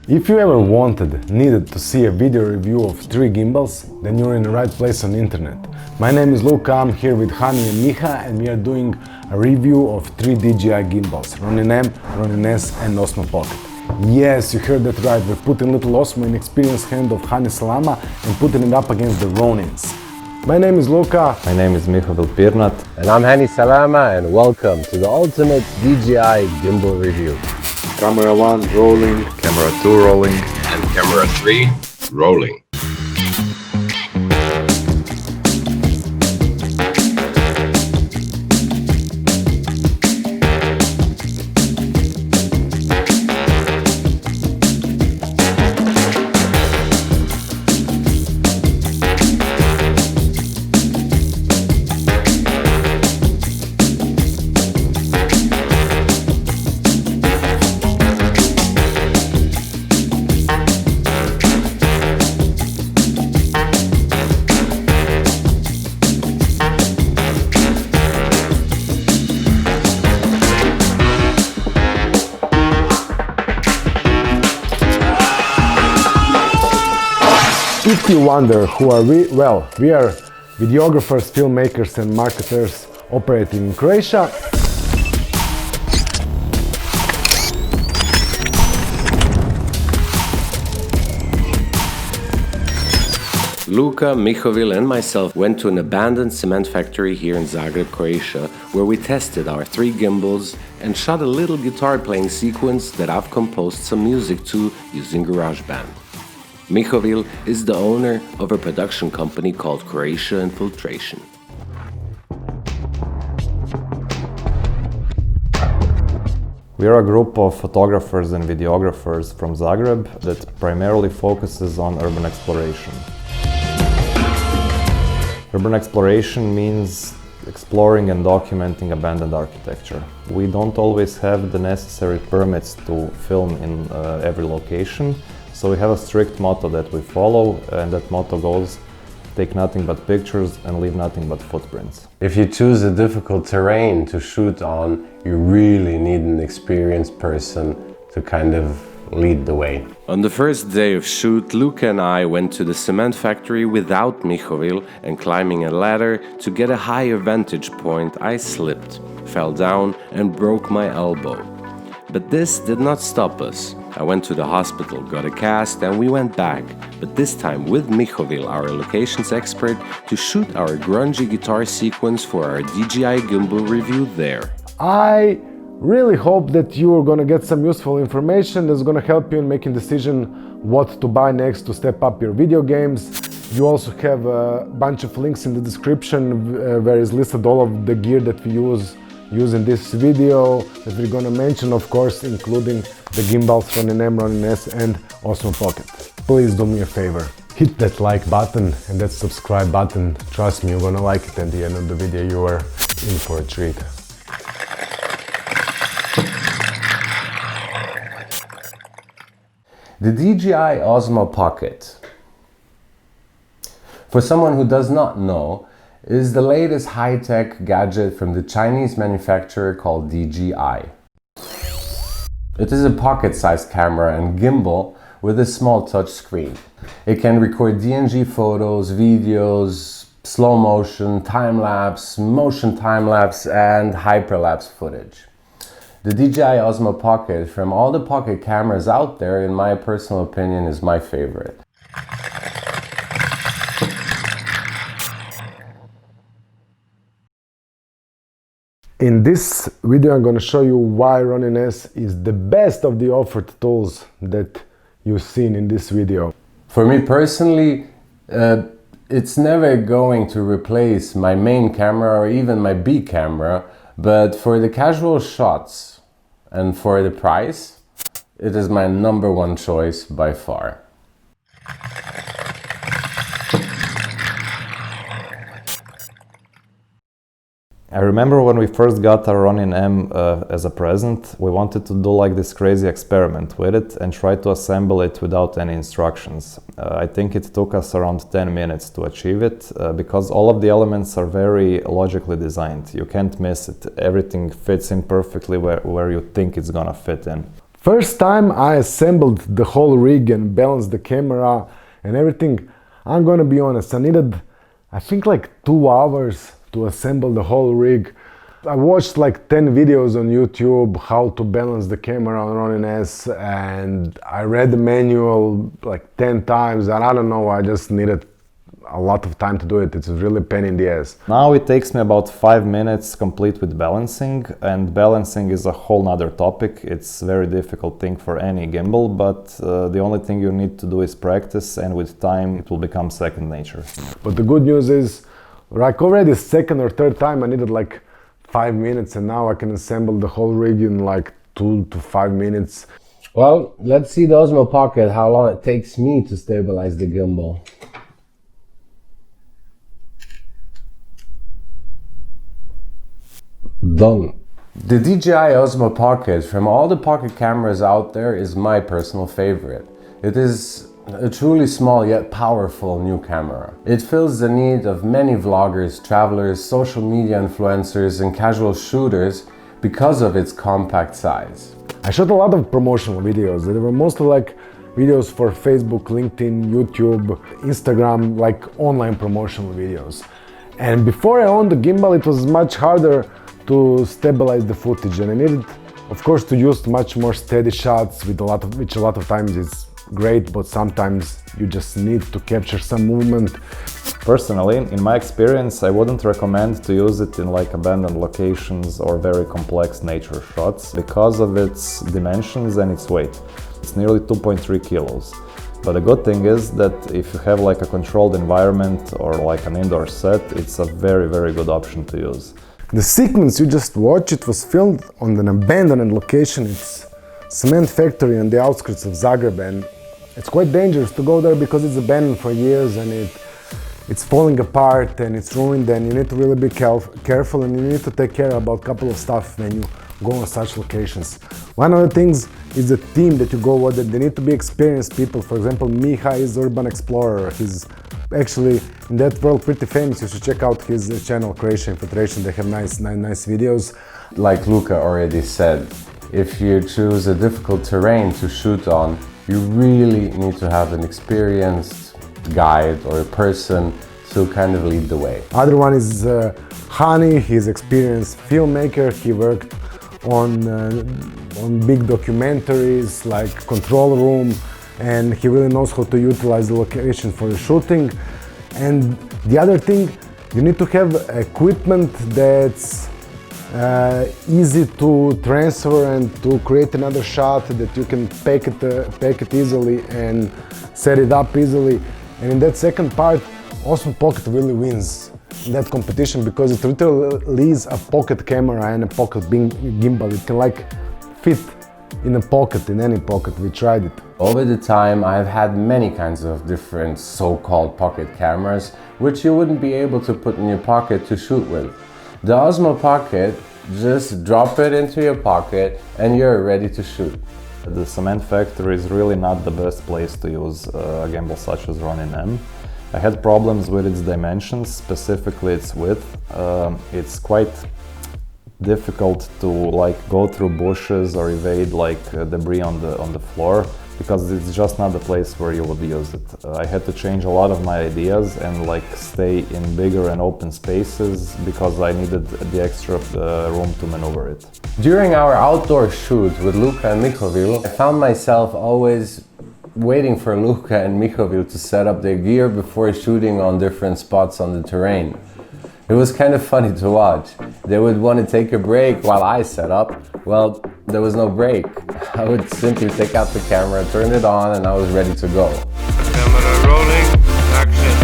If you ever needed to see a video review of 3 gimbals, then you're in the right place on the internet. My name is Luka, I'm here with Hani and Miha, and we are doing a review of 3 DJI gimbals, Ronin M, Ronin-S and OSMO POCKET. Yes, you heard that right, we're putting little Osmo in experienced hand of Hani Salama and putting it up against the Ronins. My name is Luka. My name is Mihovil Pirnat. And I'm Hani Salama, and welcome to the ultimate DJI gimbal review. Camera 1 rolling, Camera 2 rolling, and camera 3 rolling. If you wonder who are we, well, we are videographers, filmmakers and marketers operating in Croatia. Luka, Mihovil and myself went to an abandoned cement factory here in Zagreb, Croatia, where we tested our 3 gimbals and shot a little guitar playing sequence that I've composed some music to using GarageBand. Mihovil is the owner of a production company called Croatia Infiltration. We are a group of photographers and videographers from Zagreb that primarily focuses on urban exploration. Urban exploration means exploring and documenting abandoned architecture. We don't always have the necessary permits to film in every location, so we have a strict motto that we follow, and that motto goes, take nothing but pictures and leave nothing but footprints. If you choose a difficult terrain to shoot on, you really need an experienced person to kind of lead the way. On the first day of shoot, Luka and I went to the cement factory without Mihovil, and climbing a ladder to get a higher vantage point, I slipped, fell down and broke my elbow. But this did not stop us. I went to the hospital, got a cast and we went back, but this time with Mihovil, our locations expert, to shoot our grungy guitar sequence for our DJI gimbal review there. I really hope that you are gonna get some useful information that's gonna help you in making decision what to buy next to step up your video games. You also have a bunch of links in the description where is listed all of the gear that we use in this video that we're gonna mention, of course, including the gimbals Ronin M, Ronin-S and OSMO POCKET. Please do me a favor, hit that like button and that subscribe button. Trust me, you're gonna like it. At the end of the video you are in for a treat. The DJI Osmo POCKET, for someone who does not know, is the latest high-tech gadget from the Chinese manufacturer called DJI. It is a pocket-sized camera and gimbal with a small touch screen. It can record DNG photos, videos, slow motion, time-lapse, motion time-lapse and hyperlapse footage. The DJI Osmo POCKET, from all the pocket cameras out there, in my personal opinion, is my favorite. In this video I'm going to show you why Ronin-S is the best of the offered tools that you've seen in this video. For me personally, it's never going to replace my main camera or even my B camera, but for the casual shots and for the price, it is my #1 choice by far. I remember when we first got our Ronin M as a present, we wanted to do like this crazy experiment with it and try to assemble it without any instructions. I think it took us around 10 minutes to achieve it because all of the elements are very logically designed. You can't miss it. Everything fits in perfectly where you think it's gonna fit in. First time I assembled the whole rig and balanced the camera and everything, I'm gonna be honest, I needed, I think like 2 hours to assemble the whole rig. I watched like 10 videos on YouTube how to balance the camera on Ronin-S, and I read the manual like 10 times, and I don't know, I just needed a lot of time to do it. It's really a pain in the ass. Now it takes me about 5 minutes complete with balancing, and balancing is a whole nother topic. It's a very difficult thing for any gimbal, but the only thing you need to do is practice, and with time it will become second nature. But the good news is, like already second or third time I needed like 5 minutes, and now I can assemble the whole rig in like 2 to 5 minutes. Well, let's see the OSMO Pocket, how long it takes me to stabilize the gimbal. Done. The DJI OSMO Pocket from all the pocket cameras out there is my personal favorite. It is a truly small yet powerful new camera. It fills the need of many vloggers, travelers, social media influencers and casual shooters because of its compact size. I shot a lot of promotional videos. They were mostly like videos for Facebook, LinkedIn, YouTube, Instagram, like online promotional videos. And before I owned the gimbal, it was much harder to stabilize the footage, and I needed, of course, to use much more steady shots with which a lot of times is great, but sometimes you just need to capture some movement. Personally, in my experience, I wouldn't recommend to use it in like abandoned locations or very complex nature shots because of its dimensions and its weight. It's nearly 2.3 kilos. But the good thing is that if you have like a controlled environment or like an indoor set, it's a very, very good option to use. The sequence you just watched, it was filmed on an abandoned location. It's cement factory on the outskirts of Zagreb, and it's quite dangerous to go there because it's abandoned for years and it's falling apart and it's ruined, and you need to really be careful, and you need to take care about a couple of stuff when you go on such locations. One of the things is the team that you go with. They need to be experienced people. For example, Miha is urban explorer. He's actually in that world pretty famous. You should check out his channel, Croatia Infiltration. They have nice videos. Like Luca already said, if you choose a difficult terrain to shoot on, you really need to have an experienced guide or a person to kind of lead the way. Other one is Hani. He's experienced filmmaker. He worked on big documentaries like Control Room, and he really knows how to utilize the location for the shooting. And the other thing, you need to have equipment that's easy to transfer and to create another shot, that you can pack it easily and set it up easily. And in that second part, OSMO Pocket really wins in that competition because it literally is a pocket camera and a pocket gimbal. It can like fit in a pocket, in any pocket. We tried it. Over the time, I've had many kinds of different so-called pocket cameras, which you wouldn't be able to put in your pocket to shoot with. The OSMO Pocket, just drop it into your pocket and you're ready to shoot. The cement factory is really not the best place to use a gimbal such as Ronin M. I had problems with its dimensions, specifically its width. It's quite difficult to like go through bushes or evade like debris on the floor, because it's just not the place where you would use it. I had to change a lot of my ideas and like stay in bigger and open spaces because I needed the extra room to maneuver it. During our outdoor shoot with Luca and Mihovil, I found myself always waiting for Luca and Mihovil to set up their gear before shooting on different spots on the terrain. It was kind of funny to watch. They would want to take a break while I set up. Well, there was no break. I would simply take out the camera, turn it on, and I was ready to go. Camera rolling, action.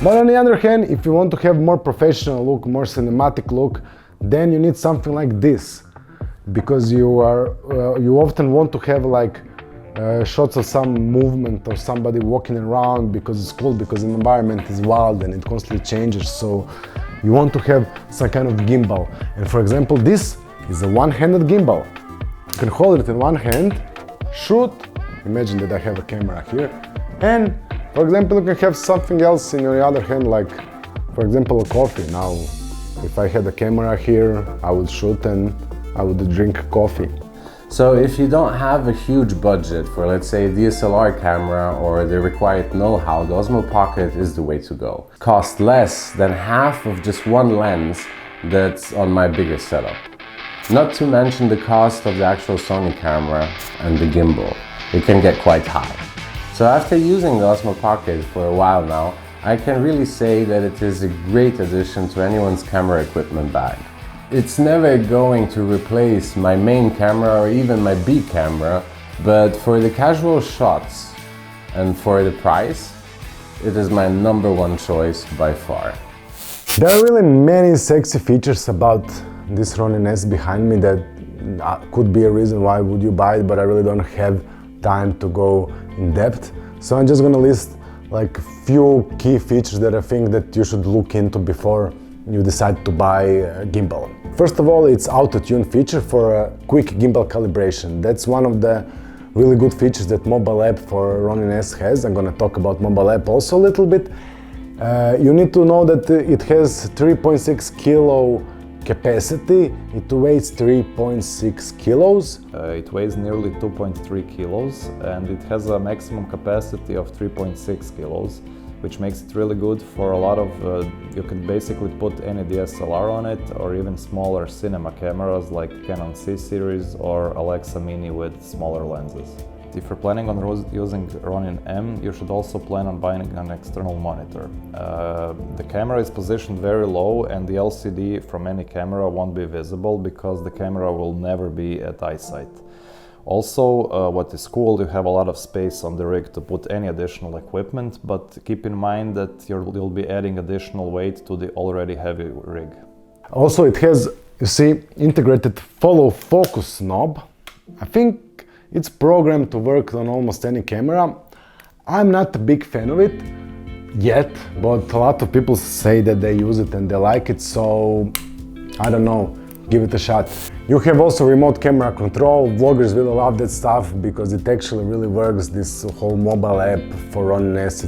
But on the other hand, if you want to have more professional look, more cinematic look, then you need something like this. Because you often want to have like shots of some movement or somebody walking around, because it's cool, because the environment is wild and it constantly changes. So you want to have some kind of gimbal. And for example, this is a one-handed gimbal. You can hold it in one hand, shoot. Imagine that I have a camera here, and For example, you can have something else in your other hand, like for example a coffee. Now, if I had a camera here, I would shoot and I would drink coffee. So if you don't have a huge budget for, let's say, a DSLR camera or the required know-how, the OSMO Pocket is the way to go. Cost less than half of just one lens that's on my biggest setup. Not to mention the cost of the actual Sony camera and the gimbal. It can get quite high. So after using the OSMO Pocket for a while now, I can really say that it is a great addition to anyone's camera equipment bag. It's never going to replace my main camera or even my B camera, but for the casual shots and for the price, it is my #1 choice by far. There are really many sexy features about this Ronin-S behind me that could be a reason why would you buy it, but I really don't have time to go in depth. So I'm just gonna list like a few key features that I think that you should look into before you decide to buy a gimbal. First of all, it's auto-tune feature for a quick gimbal calibration. That's one of the really good features that mobile app for Ronin-S has. I'm gonna talk about mobile app also a little bit. You need to know that it has 3.6 kilo capacity. It weighs 3.6 kilos. It weighs nearly 2.3 kilos and it has a maximum capacity of 3.6 kilos, which makes it really good for a lot of, you can basically put any DSLR on it or even smaller cinema cameras like Canon C series or Alexa Mini with smaller lenses. If you're planning on using Ronin M, you should also plan on buying an external monitor. The camera is positioned very low and the LCD from any camera won't be visible because the camera will never be at eyesight. Also, what is cool, you have a lot of space on the rig to put any additional equipment, but keep in mind that you'll be adding additional weight to the already heavy rig. Also, it has, you see, integrated follow focus knob. I think it's programmed to work on almost any camera. I'm not a big fan of it yet, but a lot of people say that they use it and they like it, so I don't know, give it a shot. You have also remote camera control. Vloggers really love that stuff because it actually really works. This whole mobile app for Ronin-S,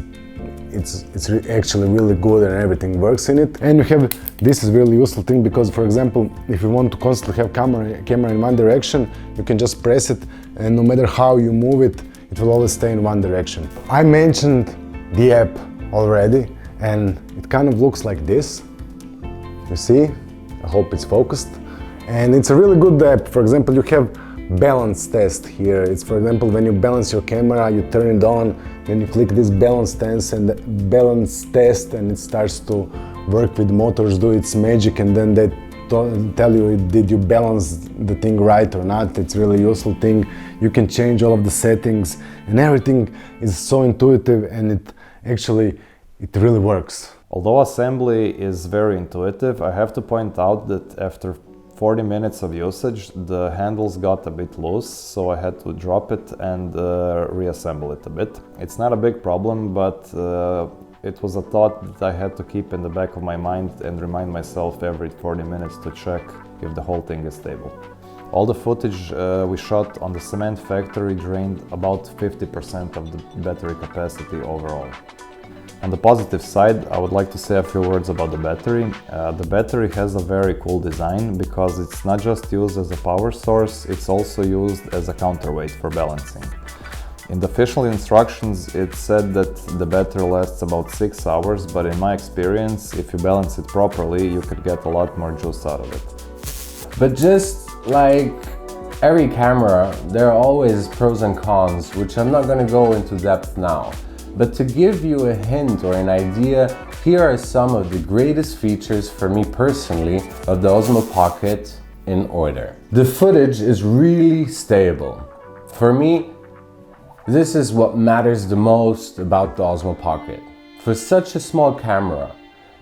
it's actually really good and everything works in it. And you have, this is really useful thing because, for example, if you want to constantly have camera in one direction, you can just press it and no matter how you move it, it will always stay in one direction. I mentioned the app already and it kind of looks like this. You see? I hope it's focused. And it's a really good app. For example, you have balance test here. It's, for example, when you balance your camera, you turn it on, then you click this balance test and it starts to work with motors, do its magic, and then they tell you did you balance the thing right or not. It's really useful thing. You can change all of the settings and everything is so intuitive and it really works. Although assembly is very intuitive, I have to point out that after 40 minutes of usage, the handles got a bit loose, so I had to drop it and reassemble it a bit. It's not a big problem, but it was a thought that I had to keep in the back of my mind and remind myself every 40 minutes to check if the whole thing is stable. All the footage we shot on the cement factory drained about 50% of the battery capacity overall. On the positive side, I would like to say a few words about the battery. The battery has a very cool design because it's not just used as a power source, it's also used as a counterweight for balancing. In the official instructions, it said that the battery lasts about 6 hours, but in my experience, if you balance it properly, you could get a lot more juice out of it. But just like every camera, there are always pros and cons, which I'm not going to go into depth now. But to give you a hint or an idea, here are some of the greatest features for me personally of the OSMO Pocket in order. The footage is really stable. For me, this is what matters the most about the OSMO Pocket. For such a small camera,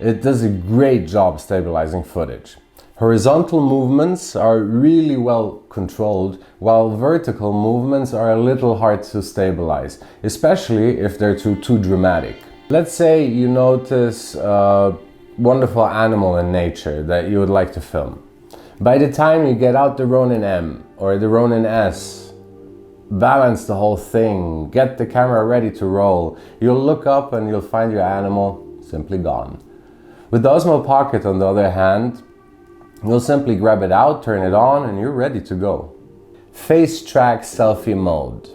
it does a great job stabilizing footage. Horizontal movements are really well controlled, while vertical movements are a little hard to stabilize, especially if they're too dramatic. Let's say you notice a wonderful animal in nature that you would like to film. By the time you get out the Ronin M or the Ronin-S, balance the whole thing, get the camera ready to roll. You'll look up and you'll find your animal simply gone. With the OSMO Pocket, on the other hand, you'll simply grab it out, turn it on, and you're ready to go. Face track selfie mode.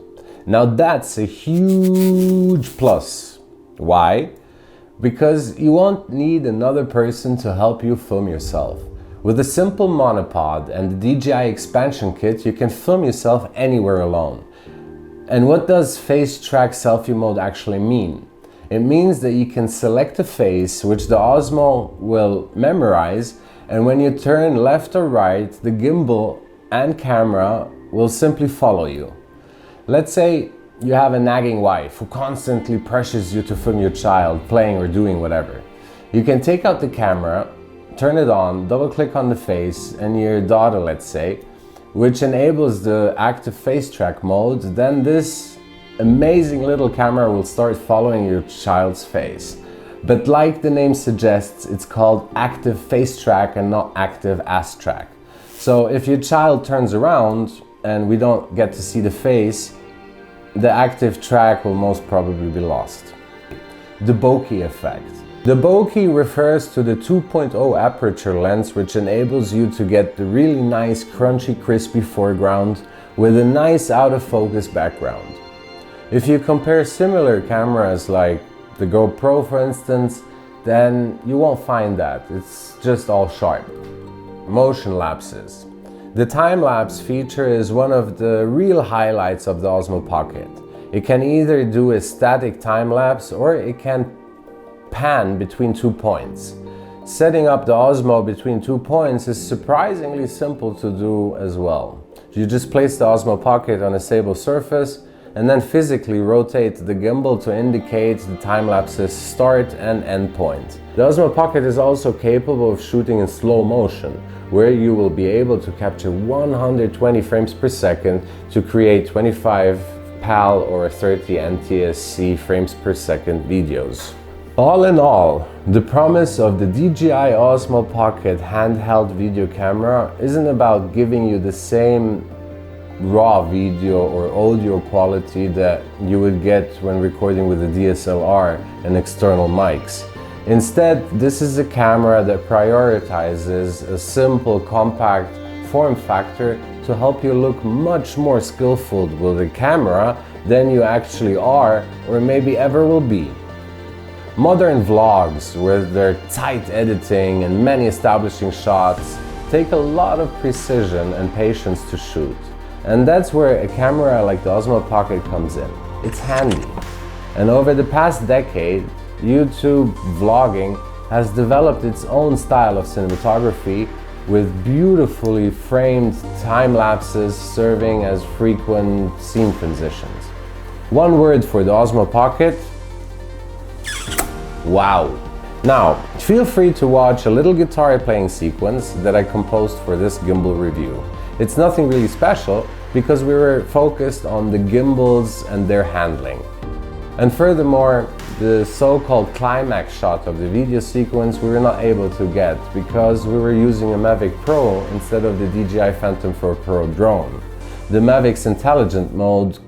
Now that's a huge plus. Why? Because you won't need another person to help you film yourself. With a simple monopod and the DJI expansion kit, you can film yourself anywhere alone. And what does face track selfie mode actually mean? It means that you can select a face which the Osmo will memorize, and when you turn left or right, the gimbal and camera will simply follow you. Let's say you have a nagging wife who constantly pressures you to film your child playing or doing whatever. You can take out the camera, turn it on, double click on the face and your daughter, let's say, which enables the active face track mode. Then this amazing little camera will start following your child's face. But like the name suggests, it's called active face track and not active ass track. So if your child turns around and we don't get to see the face, the active track will most probably be lost. The bokeh effect. The bokeh refers to the 2.0 aperture lens, which enables you to get the really nice crunchy crispy foreground with a nice out of focus background. If you compare similar cameras like the GoPro for instance, then you won't find that. It's just all sharp. Motion lapses. The time-lapse feature is one of the real highlights of the OSMO Pocket. It can either do a static time-lapse or it can pan between 2 points. Setting up the Osmo between 2 points is surprisingly simple to do as well. You just place the OSMO Pocket on a stable surface and then physically rotate the gimbal to indicate the time-lapse's start and end point. The OSMO Pocket is also capable of shooting in slow motion, where you will be able to capture 120 frames per second to create 25 PAL or 30 NTSC frames per second videos. All in all, the promise of the DJI Osmo Pocket handheld video camera isn't about giving you the same raw video or audio quality that you would get when recording with a DSLR and external mics. Instead, this is a camera that prioritizes a simple, compact form factor to help you look much more skillful with the camera than you actually are or maybe ever will be. Modern vlogs with their tight editing and many establishing shots take a lot of precision and patience to shoot. And that's where a camera like the OSMO Pocket comes in. It's handy. And over the past decade, YouTube vlogging has developed its own style of cinematography with beautifully framed time lapses serving as frequent scene transitions. One word for the OSMO Pocket: wow! Now, feel free to watch a little guitar playing sequence that I composed for this gimbal review. It's nothing really special because we were focused on the gimbals and their handling. And furthermore, the so-called climax shot of the video sequence we were not able to get because we were using a Mavic Pro instead of the DJI Phantom 4 Pro drone. The Mavic's intelligent mode,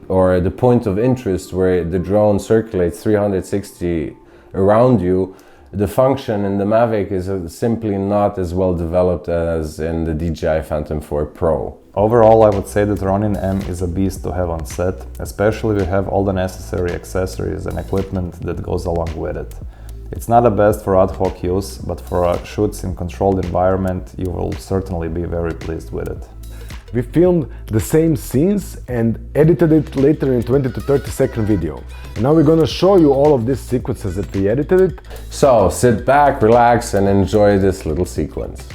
or the point of interest where the drone circulates 360 around you, the function in the Mavic is simply not as well developed as in the DJI Phantom 4 Pro. Overall, I would say that Ronin M is a beast to have on set, especially if you have all the necessary accessories and equipment that goes along with it. It's not the best for ad hoc use, but for shoots in controlled environment, you will certainly be very pleased with it. We filmed the same scenes and edited it later in 20 to 30 second video. And now we're gonna show you all of these sequences that we edited. So sit back, relax and enjoy this little sequence.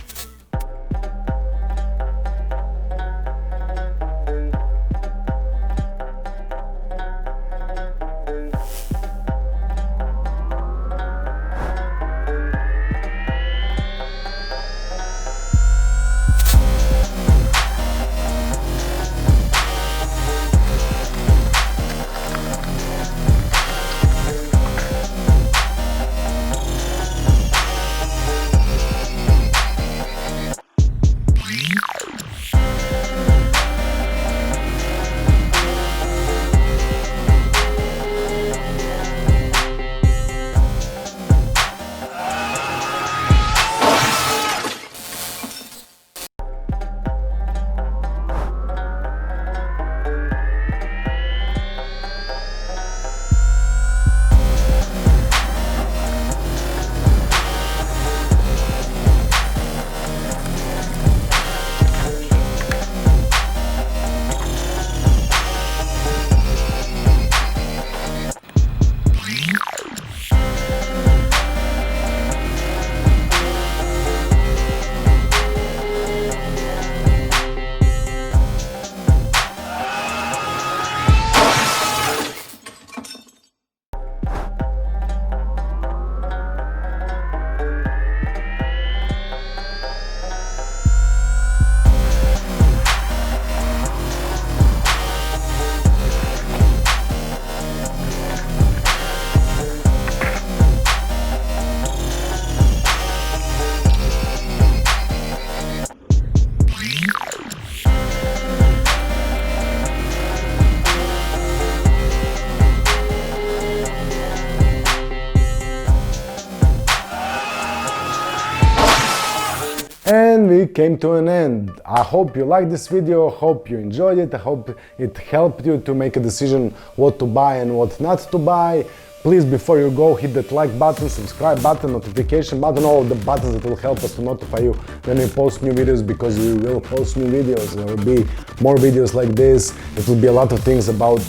week came to an end. I hope you liked this video, hope you enjoyed it, I hope it helped you to make a decision what to buy and what not to buy. Please, before you go, hit that like button, subscribe button, notification button, all of the buttons that will help us to notify you when we post new videos, because we will post new videos. There will be more videos like this. It will be a lot of things about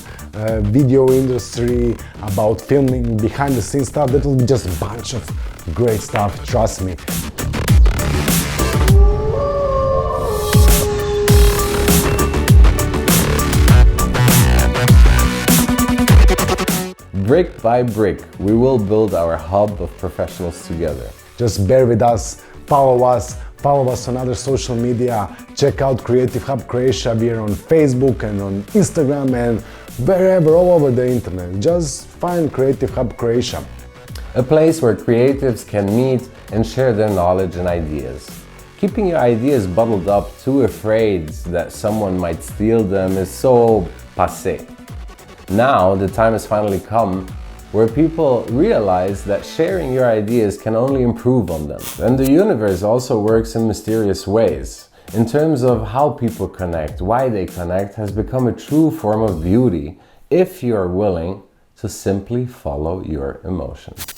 video industry, about filming, behind the scenes stuff. That will be just a bunch of great stuff, trust me. Brick by brick, we will build our hub of professionals together. Just bear with us, follow us on other social media, check out Creative Hub Croatia. We are on Facebook and on Instagram and wherever, all over the internet. Just find Creative Hub Croatia. A place where creatives can meet and share their knowledge and ideas. Keeping your ideas bottled up, too afraid that someone might steal them, is so passé. Now the time has finally come where people realize that sharing your ideas can only improve on them. And the universe also works in mysterious ways. In terms of how people connect, why they connect, has become a true form of beauty if you are willing to simply follow your emotions.